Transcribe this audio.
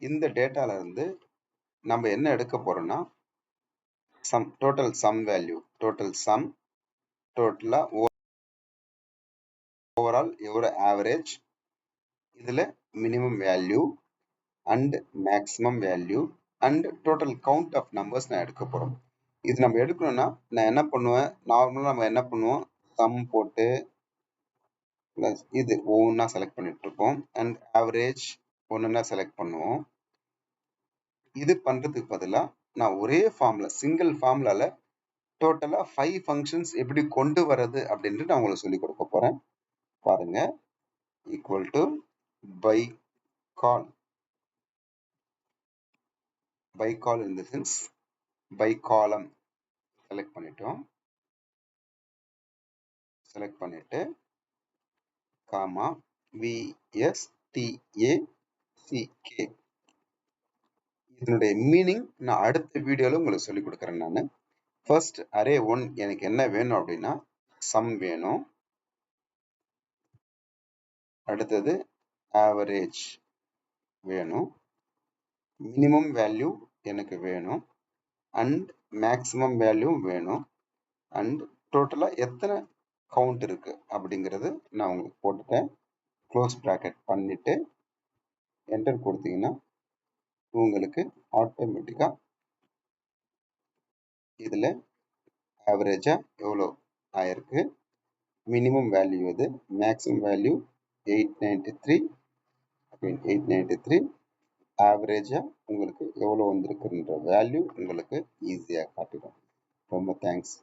இந்த டேட்டால இருந்து நம்ம என்ன எடுக்க போறோம்னா total sum value, total sum, total overall எவ்வளோ average, இதுல minimum value and maximum value and total count of numbers நான் எடுக்க போறோம். இது நம்ம எடுக்கணும்னா நான் என்ன பண்ணுவேன், நார்மலா நம்ம என்ன பண்ணுவோம், sum போட்டு plus இது ஒவ்வொன்றா செலக்ட் பண்ணிட்டு இருப்போம் and average ஒன்னொன்னா செலக்ட் பண்ணுவோம். இது பண்றதுக்கு பதிலா நான் ஒரே ஃபார்முலா, சிங்கிள் ஃபார்முலால டோட்டலா 5 ஃபங்க்ஷன்ஸ் எப்படி கொண்டு வர்றது அப்படின்ட்டு நான் உங்களுக்கு சொல்லி கொடுக்க போறேன். பாருங்க. Equal to by call in the sense by column select பண்ணிட்டோம். செலக்ட் பண்ணிட்டு காமா VSTACK. இதனுடைய மீனிங் நான் அடுத்த வீடியோல உங்களுக்கு சொல்லி கொடுக்குறேன். நான் ஃபர்ஸ்ட் அரே 1 எனக்கு என்ன வேணும் அப்படின்னா சம் வேணும். அடுத்தது ஆவரேஜ் வேணும். மினிமம் வேல்யூ எனக்கு வேணும் அண்ட் மேக்ஸிமம் வேல்யூ வேணும் அண்ட் டோட்டலா எத்தனை கவுண்ட் இருக்கு அப்படிங்கிறது நான் உங்களுக்கு போட்டுட்டேன். க்ளோஸ் பிராக்கெட் பண்ணிட்டு என்டர் கொடுத்தீங்கன்னா உங்களுக்கு ஆட்டோமேட்டிக்கா இதுல ஆவரேஜா எவ்வளோ ஆயிருக்கு, மினிமம் வேல்யூ இது, மேக்ஸிமம் வேல்யூ 893, ஆவரேஜா உங்களுக்கு எவ்வளோ வந்திருக்குன்ற வேல்யூ உங்களுக்கு ஈஸியாக காட்டிடும். ரொம்ப தேங்க்ஸ்.